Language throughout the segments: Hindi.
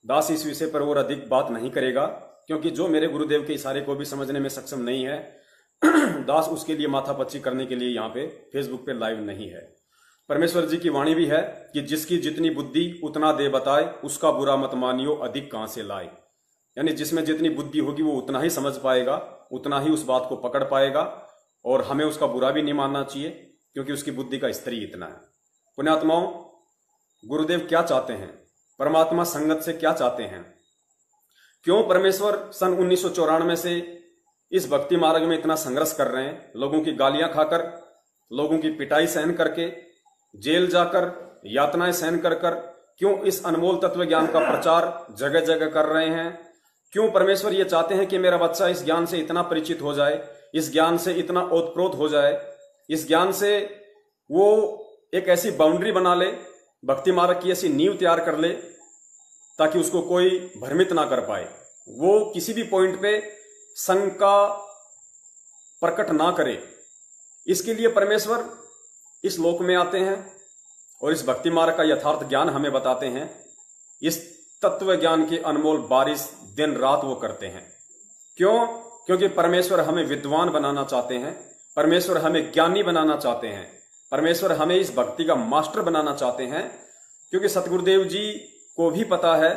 दास इस विषय पर और अधिक बात नहीं करेगा, क्योंकि जो मेरे गुरुदेव के इशारे को भी समझने में सक्षम नहीं है, दास उसके लिए माथापच्ची करने के लिए यहाँ पे फेसबुक पे लाइव नहीं है। परमेश्वर जी की वाणी भी है कि जिसकी जितनी बुद्धि उतना दे बताए, उसका बुरा मत मानियो अधिक कहां से लाए। यानी जिसमें जितनी बुद्धि होगी वो उतना ही समझ पाएगा, उतना ही उस बात को पकड़ पाएगा, और हमें उसका बुरा भी नहीं मानना चाहिए, क्योंकि उसकी बुद्धि का स्तर ही इतना है। पुण्यात्माओं, गुरुदेव क्या चाहते हैं, परमात्मा संगत से क्या चाहते हैं, क्यों परमेश्वर सन 1994 से इस भक्ति मार्ग में इतना संघर्ष कर रहे हैं, लोगों की गालियां खाकर, लोगों की पिटाई सहन करके, जेल जाकर, यातनाएं सहन कर कर क्यों इस अनमोल तत्व ज्ञान का प्रचार जगह जगह कर रहे हैं। क्यों परमेश्वर ये चाहते हैं कि मेरा बच्चा इस ज्ञान से इतना परिचित हो जाए, इस ज्ञान से इतना ओतप्रोत हो जाए, इस ज्ञान से वो एक ऐसी बाउंड्री बना ले, भक्ति मार्ग की ऐसी नींव तैयार कर ले, ताकि उसको कोई भ्रमित ना कर पाए, वो किसी भी पॉइंट पे शंका प्रकट ना करे। इसके लिए परमेश्वर इस लोक में आते हैं और इस भक्ति मार्ग का यथार्थ ज्ञान हमें बताते हैं। इस तत्व ज्ञान की अनमोल बारिश दिन रात वो करते हैं। क्यों? क्योंकि परमेश्वर हमें विद्वान बनाना चाहते हैं, परमेश्वर हमें ज्ञानी बनाना चाहते हैं, परमेश्वर हमें इस भक्ति का मास्टर बनाना चाहते हैं। क्योंकि सतगुरुदेव जी को भी पता है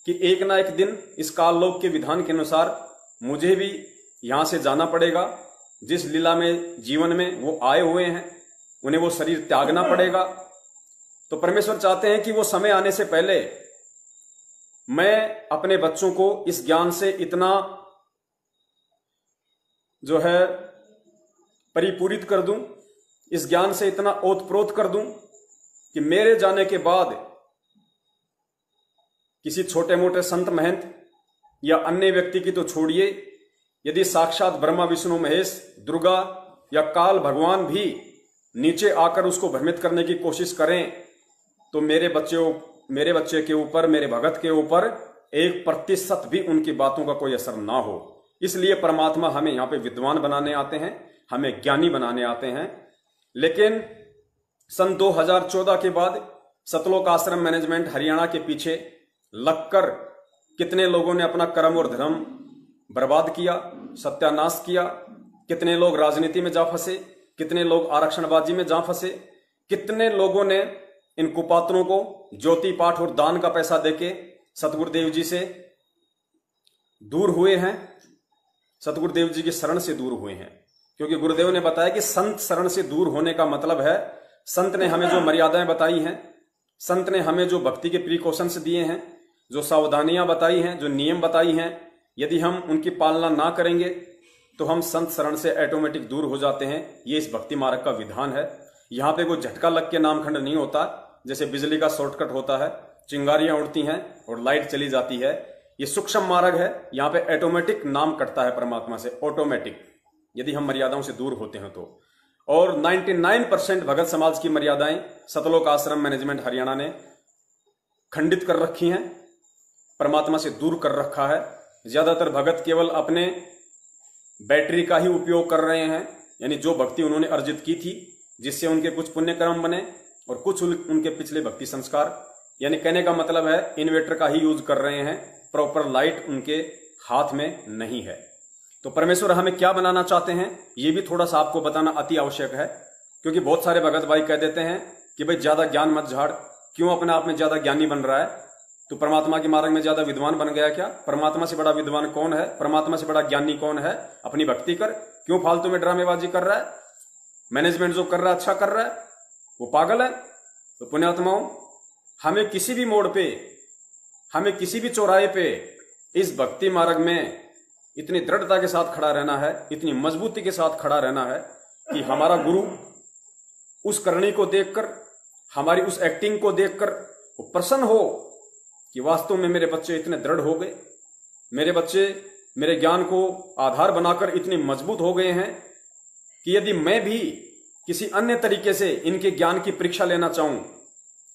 कि एक ना एक दिन इस काललोक के विधान के अनुसार मुझे भी यहां से जाना पड़ेगा। जिस लीला में जीवन में वो आए हुए हैं, उन्हें वो शरीर त्यागना पड़ेगा। तो परमेश्वर चाहते हैं कि वो समय आने से पहले मैं अपने बच्चों को इस ज्ञान से इतना जो है परिपूरित कर दूं, इस ज्ञान से इतना ओतप्रोत कर दूं कि मेरे जाने के बाद किसी छोटे मोटे संत महंत या अन्य व्यक्ति की तो छोड़िए, यदि साक्षात ब्रह्मा विष्णु महेश दुर्गा या काल भगवान भी नीचे आकर उसको भ्रमित करने की कोशिश करें, तो मेरे बच्चे के ऊपर, मेरे भगत के ऊपर 1% भी उनकी बातों का कोई असर ना हो। इसलिए परमात्मा हमें यहां पे विद्वान बनाने आते हैं, हमें ज्ञानी बनाने आते हैं। लेकिन सन 2014 के बाद सतलोक आश्रम मैनेजमेंट हरियाणा के पीछे लगकर कितने लोगों ने अपना कर्म और धर्म बर्बाद किया, सत्यानाश किया। कितने लोग राजनीति में जा फंसे, कितने लोग आरक्षणबाजी में जा फंसे, कितने लोगों ने इन कुपात्रों को ज्योति पाठ और दान का पैसा देके सतगुरुदेव जी से दूर हुए हैं, सतगुरुदेव जी की शरण से दूर हुए हैं। क्योंकि गुरुदेव ने बताया कि संत शरण से दूर होने का मतलब है, संत ने हमें जो मर्यादाएं बताई हैं, संत ने हमें जो भक्ति के प्रिकॉशंस दिए हैं, जो सावधानियां बताई हैं, जो नियम बताई हैं, यदि हम उनकी पालना ना करेंगे तो हम संत शरण से ऑटोमेटिक दूर हो जाते हैं। ये इस भक्ति मार्ग का विधान है। यहाँ पे कोई झटका लग के नामखंड नहीं होता, जैसे बिजली का शॉर्टकट होता है, चिंगारियां उड़ती हैं और लाइट चली जाती है। ये सूक्ष्म मार्ग है, यहाँ पे ऑटोमेटिक नाम कटता है परमात्मा से, ऑटोमेटिक, यदि हम मर्यादाओं से दूर होते हैं तो। और 99% भगत समाज की मर्यादाएं सतलोक आश्रम मैनेजमेंट हरियाणा ने खंडित कर रखी हैं, परमात्मा से दूर कर रखा है। ज्यादातर भगत केवल अपने बैटरी का ही उपयोग कर रहे हैं, यानी जो भक्ति उन्होंने अर्जित की थी, जिससे उनके कुछ पुण्य कर्म बने और कुछ उनके पिछले भक्ति संस्कार, यानी कहने का मतलब है इन्वर्टर का ही यूज कर रहे हैं, प्रॉपर लाइट उनके हाथ में नहीं है। तो परमेश्वर हमें क्या बनाना चाहते हैं, ये भी थोड़ा सा आपको बताना अति आवश्यक है। क्योंकि बहुत सारे भगत भाई कह देते हैं कि भाई ज्यादा ज्ञान मत झाड़, क्यों अपने आप में ज्यादा ज्ञानी बन रहा है, तो परमात्मा के मार्ग में ज्यादा विद्वान बन गया क्या? परमात्मा से बड़ा विद्वान कौन है? परमात्मा से बड़ा ज्ञानी कौन है? अपनी भक्ति कर, क्यों फालतू में ड्रामेबाजी कर रहा है? मैनेजमेंट जो कर रहा है अच्छा कर रहा है, वो पागल है। तो पुण्यात्माओं, हमें किसी भी मोड़ पे, हमें किसी भी चौराहे पे इस भक्ति मार्ग में इतनी दृढ़ता के साथ खड़ा रहना है, इतनी मजबूती के साथ खड़ा रहना है कि हमारा गुरु उस करनी को देखकर, हमारी उस एक्टिंग को देखकर वो प्रसन्न हो कि वास्तव में मेरे बच्चे इतने दृढ़ हो गए, मेरे बच्चे मेरे ज्ञान को आधार बनाकर इतने मजबूत हो गए हैं कि यदि मैं भी किसी अन्य तरीके से इनके ज्ञान की परीक्षा लेना चाहूं,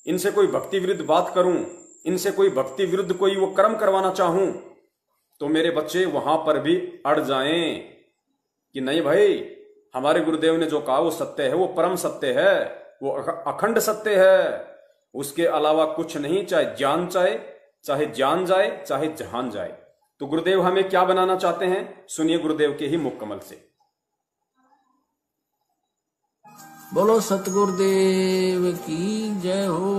इनसे कोई भक्ति विरुद्ध बात करूं, इनसे कोई भक्ति विरुद्ध कोई वो कर्म करवाना चाहूं, तो मेरे बच्चे वहां पर भी अड़ जाएं कि नहीं भाई, हमारे गुरुदेव ने जो कहा वो सत्य है, वो परम सत्य है, वो अखंड सत्य है, उसके अलावा कुछ नहीं, चाहे ज्ञान चाहे चाहे जान जाए चाहे जहान जाए। तो गुरुदेव हमें क्या बनाना चाहते हैं, सुनिए गुरुदेव के ही मुख कमल से। बोलो सतगुरुदेव की जय हो।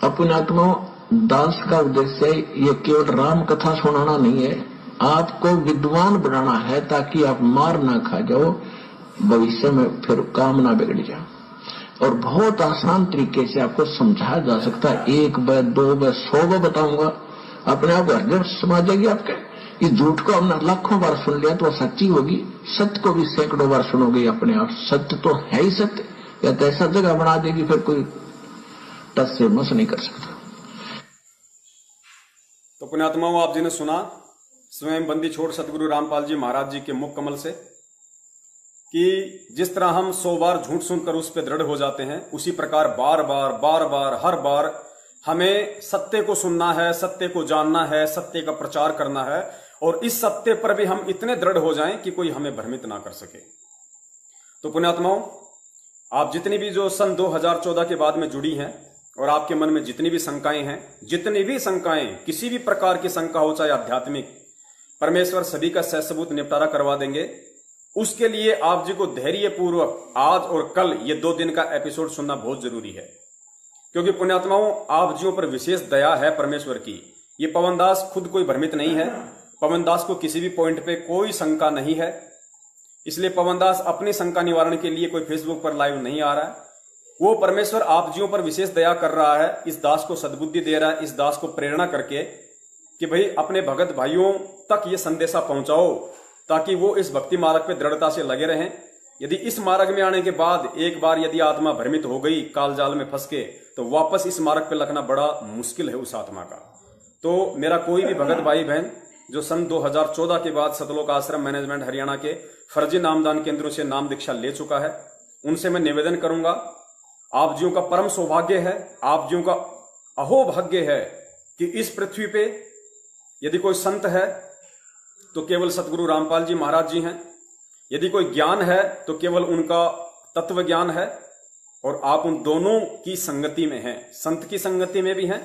अपने आत्मा दास का उद्देश्य ये केवल राम कथा सुनाना नहीं है, आपको विद्वान बनाना है ताकि आप मार ना खा जाओ, भविष्य में फिर काम ना बिगड़ जाए। और बहुत आसान तरीके से आपको समझाया जा सकता है, 1 बार 2 बार 100 बार बताऊंगा, अपने आप हृदय समा जाएगी आपके। इस झूठ को हमने लाखों बार सुन लिया तो सच्ची होगी, सत्य को भी सैकड़ों बार सुनोगे अपने आप। सत्य तो है ही सत्य, या तो ऐसा जगह बना देगी फिर कोई टस से मस नहीं कर सकता। तो पुण्यात्माओं, आप जी ने सुना स्वयं बंदी छोड़ सतगुरु रामपाल जी महाराज जी के मुख कमल से कि जिस तरह हम 100 बार झूठ सुनकर उस पर दृढ़ हो जाते हैं, उसी प्रकार बार बार हर बार हमें सत्य को सुनना है, सत्य को जानना है, सत्य का प्रचार करना है, और इस सत्य पर भी हम इतने दृढ़ हो जाएं कि कोई हमें भ्रमित ना कर सके। तो पुण्यात्माओं, आप जितनी भी जो सन 2014 के बाद में जुड़ी हैं और आपके मन में जितनी भी शंकाएं हैं, जितनी भी शंकाएं, किसी भी प्रकार की शंका हो, चाहे आध्यात्मिक, परमेश्वर सभी का सह सबूत निपटारा करवा देंगे। उसके लिए आप जी को धैर्य पूर्वक आज और कल ये 2 दिन का एपिसोड सुनना बहुत जरूरी है, क्योंकि पुण्यात्माओं आप जियों पर विशेष दया है परमेश्वर की। ये पवनदास खुद कोई भ्रमित नहीं है, पवनदास को किसी भी पॉइंट पे कोई शंका नहीं है, इसलिए पवनदास अपनी शंका निवारण के लिए कोई फेसबुक पर लाइव नहीं आ रहा है। वो परमेश्वर आप जियों पर विशेष दया कर रहा है, इस दास को सद्बुद्धि दे रहा है, इस दास को प्रेरणा करके कि भाई अपने भगत भाइयों तक ये संदेशा पहुंचाओ, ताकि वो इस भक्ति मार्ग पे दृढ़ता से लगे रहें। यदि इस मार्ग में आने के बाद एक बार यदि आत्मा भ्रमित हो गई, काल जाल में फंस के, तो वापस इस मार्ग पे लगना बड़ा मुश्किल है उस आत्मा का। तो मेरा कोई भी भगत भाई बहन जो सन 2014 के बाद सतलोक आश्रम मैनेजमेंट हरियाणा के फर्जी नामदान केंद्रों से नाम दीक्षा ले चुका है, उनसे मैं निवेदन करूंगा, आप जियों का परम सौभाग्य है, आप जियों का अहोभाग्य है कि इस पृथ्वी पे यदि कोई संत है तो केवल सतगुरु रामपाल जी महाराज जी हैं, यदि कोई ज्ञान है तो केवल उनका तत्व ज्ञान है, और आप उन दोनों की संगति में हैं, संत की संगति में भी हैं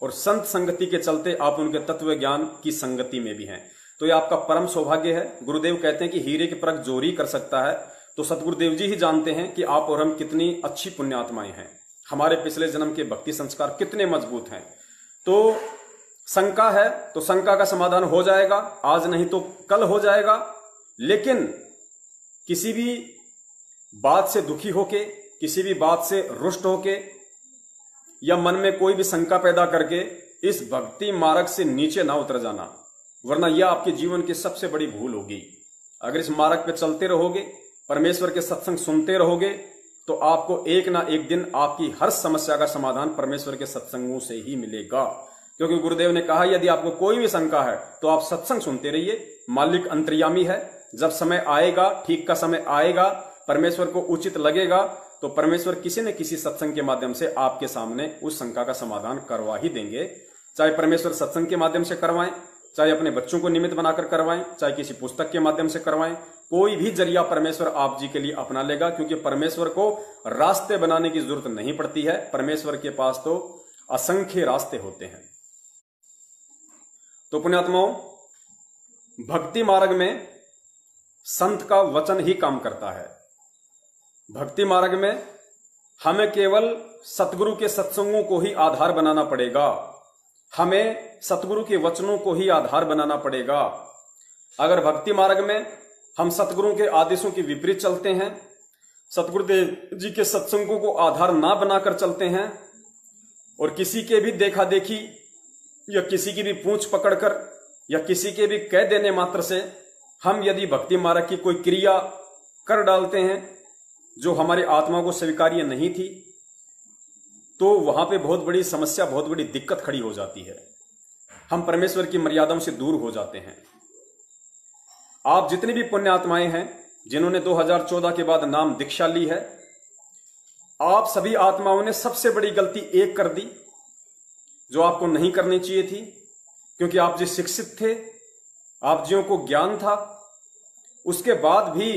और संत संगति के चलते आप उनके तत्व ज्ञान की संगति में भी हैं। तो ये आपका परम सौभाग्य है। गुरुदेव कहते हैं कि हीरे की परख जोरी कर सकता है, तो सतगुरुदेव जी ही जानते हैं कि आप और हम कितनी अच्छी पुण्यात्माएं हैं, हमारे पिछले जन्म के भक्ति संस्कार कितने मजबूत हैं। तो शंका है तो शंका का समाधान हो जाएगा, आज नहीं तो कल हो जाएगा। लेकिन किसी भी बात से दुखी होके, किसी भी बात से रुष्ट होके, या मन में कोई भी शंका पैदा करके इस भक्ति मार्ग से नीचे ना उतर जाना, वरना यह आपके जीवन की सबसे बड़ी भूल होगी। अगर इस मार्ग पे चलते रहोगे, परमेश्वर के सत्संग सुनते रहोगे, तो आपको एक ना एक दिन आपकी हर समस्या का समाधान परमेश्वर के सत्संगों से ही मिलेगा। क्योंकि गुरुदेव ने कहा यदि आपको कोई भी शंका है तो आप सत्संग सुनते रहिए, मालिक अंतर्यामी है। जब समय आएगा, ठीक का समय आएगा, परमेश्वर को उचित लगेगा, तो परमेश्वर किसी न किसी सत्संग के माध्यम से आपके सामने उस शंका का समाधान करवा ही देंगे। चाहे परमेश्वर सत्संग के माध्यम से करवाएं, चाहे अपने बच्चों को निमित्त बनाकर करवाएं, चाहे किसी पुस्तक के माध्यम से करवाएं, कोई भी जरिया परमेश्वर आप जी के लिए अपना लेगा। क्योंकि परमेश्वर को रास्ते बनाने की जरूरत नहीं पड़ती है, परमेश्वर के पास तो असंख्य रास्ते होते हैं। तो पुण्यात्माओं, भक्ति मार्ग में संत का वचन ही काम करता है। भक्ति मार्ग में हमें केवल सतगुरु के सत्संगों को ही आधार बनाना पड़ेगा, हमें सतगुरु के वचनों को ही आधार बनाना पड़ेगा। अगर भक्ति मार्ग में हम सतगुरु के आदेशों के विपरीत चलते हैं, सतगुरुदेव जी के सत्संगों को आधार ना बनाकर चलते हैं, और किसी के भी देखा देखी या किसी की भी पूंछ पकड़कर या किसी के भी कह देने मात्र से हम यदि भक्ति मार्ग की कोई क्रिया कर डालते हैं जो हमारी आत्मा को स्वीकार्य नहीं थी, तो वहां पे बहुत बड़ी समस्या, बहुत बड़ी दिक्कत खड़ी हो जाती है। हम परमेश्वर की मर्यादाओं से दूर हो जाते हैं। आप जितनी भी पुण्य आत्माएं हैं जिन्होंने 2014 के बाद नाम दीक्षा ली है, आप सभी आत्माओं ने सबसे बड़ी गलती एक कर दी जो आपको नहीं करनी चाहिए थी। क्योंकि आप जी शिक्षित थे, आप जियों को ज्ञान था, उसके बाद भी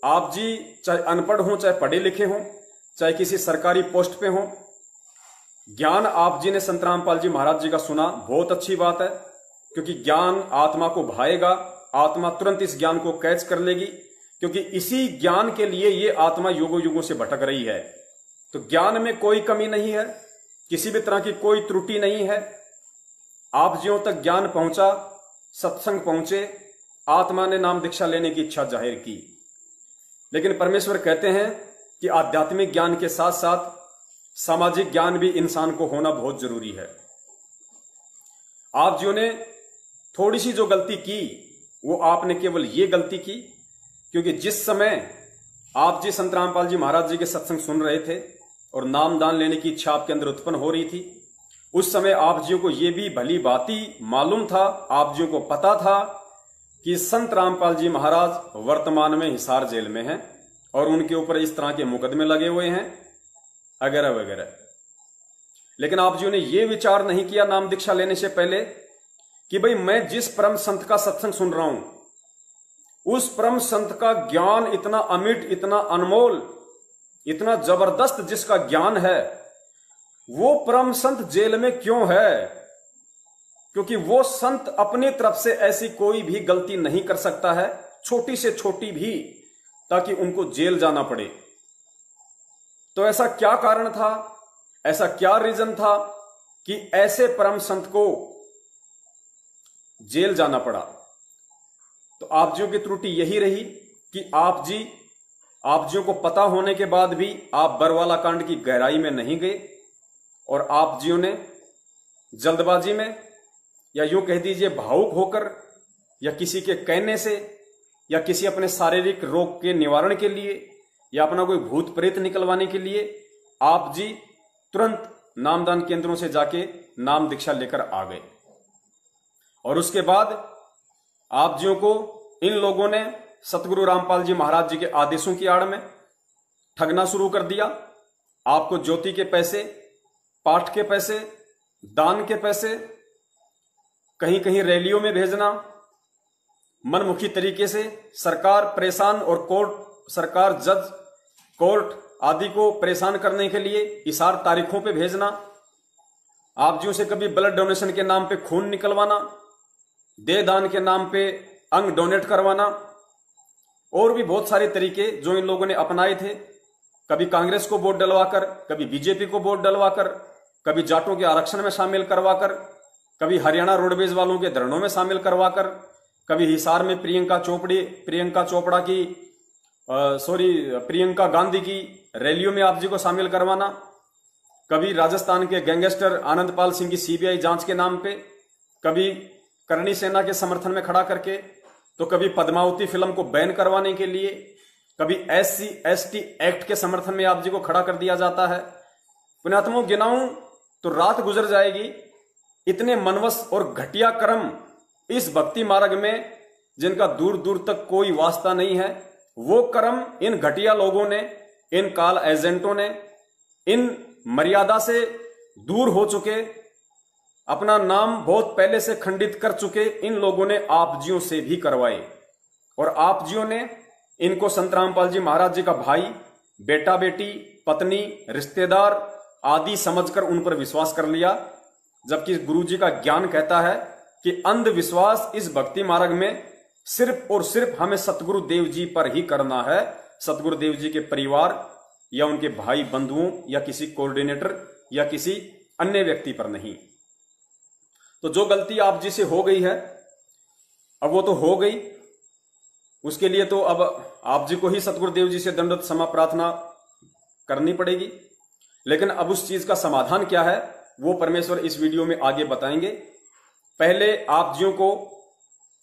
आप जी चाहे अनपढ़ हो, चाहे पढ़े लिखे हो, चाहे किसी सरकारी पोस्ट पे हो, ज्ञान आप जी ने संत रामपाल जी महाराज जी का सुना, बहुत अच्छी बात है, क्योंकि ज्ञान आत्मा को भाएगा, आत्मा तुरंत इस ज्ञान को कैच कर लेगी, क्योंकि इसी ज्ञान के लिए ये आत्मा युगों युगों से भटक रही है। तो ज्ञान में कोई कमी नहीं है, किसी भी तरह की कोई त्रुटि नहीं है। आप जियों तक ज्ञान पहुंचा, सत्संग पहुंचे, आत्मा ने नाम दीक्षा लेने की इच्छा जाहिर की। लेकिन परमेश्वर कहते हैं कि आध्यात्मिक ज्ञान के साथ साथ सामाजिक ज्ञान भी इंसान को होना बहुत जरूरी है। आप जियों ने थोड़ी सी जो गलती की, वो आपने केवल ये गलती की क्योंकि जिस समय आप जी संत रामपाल जी महाराज जी के सत्संग सुन रहे थे और नाम दान लेने की इच्छा आपके अंदर उत्पन्न हो रही थी, उस समय आप जियों को यह भी भली भांति मालूम था, आप जियों को पता था कि संत रामपाल जी महाराज वर्तमान में हिसार जेल में हैं और उनके ऊपर इस तरह के मुकदमे लगे हुए हैं वगैरह वगैरह। लेकिन आप जियों ने यह विचार नहीं किया नाम दीक्षा लेने से पहले कि भाई मैं जिस परम संत का सत्संग सुन रहा हूं, उस परम संत का ज्ञान इतना अमिट, इतना अनमोल, इतना जबरदस्त जिसका ज्ञान है, वो परम संत जेल में क्यों है? क्योंकि वो संत अपनी तरफ से ऐसी कोई भी गलती नहीं कर सकता है, छोटी से छोटी भी, ताकि उनको जेल जाना पड़े। तो ऐसा क्या कारण था, ऐसा क्या रीजन था कि ऐसे परम संत को जेल जाना पड़ा? तो आप जियों की त्रुटि यही रही कि आप जियों को पता होने के बाद भी आप बरवाला कांड की गहराई में नहीं गए और आप जियों ने जल्दबाजी में, या यूं कह दीजिए भावुक होकर, या किसी के कहने से, या किसी अपने शारीरिक रोग के निवारण के लिए, या अपना कोई भूत प्रेत निकलवाने के लिए आप जी तुरंत नामदान केंद्रों से जाके नाम दीक्षा लेकर आ गए। और उसके बाद आप जियों को इन लोगों ने सतगुरु रामपाल जी महाराज जी के आदेशों की आड़ में ठगना शुरू कर दिया। आपको ज्योति के पैसे, पाठ के पैसे, दान के पैसे, कहीं कहीं रैलियों में भेजना, मनमुखी तरीके से सरकार परेशान और सरकार, जज, कोर्ट आदि को परेशान करने के लिए इशार तारीखों पे भेजना, आप जियों से कभी ब्लड डोनेशन के नाम पे खून निकलवाना, देह दान के नाम पे अंग डोनेट करवाना, और भी बहुत सारे तरीके जो इन लोगों ने अपनाए थे। कभी कांग्रेस को वोट डलवाकर, कभी बीजेपी को वोट डलवाकर, कभी जाटों के आरक्षण में शामिल करवाकर, कभी हरियाणा रोडवेज वालों के धरनों में शामिल करवाकर, कभी हिसार में प्रियंका गांधी की रैलियों में आप जी को शामिल करवाना, कभी राजस्थान के गैंगस्टर आनंदपाल सिंह की सीबीआई जांच के नाम पे, कभी करणी सेना के समर्थन में खड़ा करके, तो कभी पद्मावती फिल्म को बैन करवाने के लिए, कभी SC/ST एक्ट के समर्थन में आप जी को खड़ा कर दिया जाता है। पुण्यात्माओं, गिनाऊं तो रात गुजर जाएगी। इतने मनवस और घटिया कर्म इस भक्ति मार्ग में जिनका दूर दूर तक कोई वास्ता नहीं है, वो कर्म इन घटिया लोगों ने, इन काल एजेंटों ने, इन मर्यादा से दूर हो चुके, अपना नाम बहुत पहले से खंडित कर चुके इन लोगों ने आप जियों से भी करवाए। और आप जियों ने इनको संत रामपाल जी महाराज जी का भाई, बेटा बेटी, पत्नी, रिश्तेदार आदि समझकर उन पर विश्वास कर लिया, जबकि गुरु जी का ज्ञान कहता है कि अंधविश्वास इस भक्ति मार्ग में सिर्फ और सिर्फ हमें सतगुरु देव जी पर ही करना है, सतगुरु देव जी के परिवार या उनके भाई बंधुओं या किसी कोऑर्डिनेटर या किसी अन्य व्यक्ति पर नहीं। तो जो गलती आप जी से हो गई है, अब वो तो हो गई, उसके लिए तो अब आप जी को ही सतगुरु देव जी से दंडवत क्षमा प्रार्थना करनी पड़ेगी। लेकिन अब उस चीज का समाधान क्या है वो परमेश्वर इस वीडियो में आगे बताएंगे। पहले आप जियों को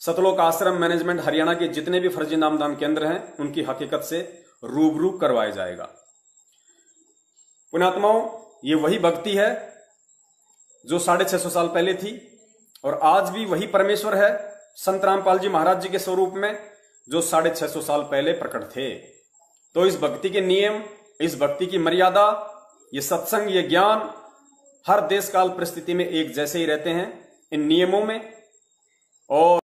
सतलोक आश्रम मैनेजमेंट हरियाणा के जितने भी फर्जी नामदान केंद्र हैं उनकी हकीकत से रूबरू करवाया जाएगा। पुण्यात्माओं, ये वही भक्ति है जो 650 साल पहले थी और आज भी वही परमेश्वर है संत रामपाल जी महाराज जी के स्वरूप में जो 650 साल पहले प्रकट थे। तो इस भक्ति के नियम, इस भक्ति की मर्यादा, ये सत्संग, ये ज्ञान हर देश काल परिस्थिति में एक जैसे ही रहते हैं इन नियमों में। और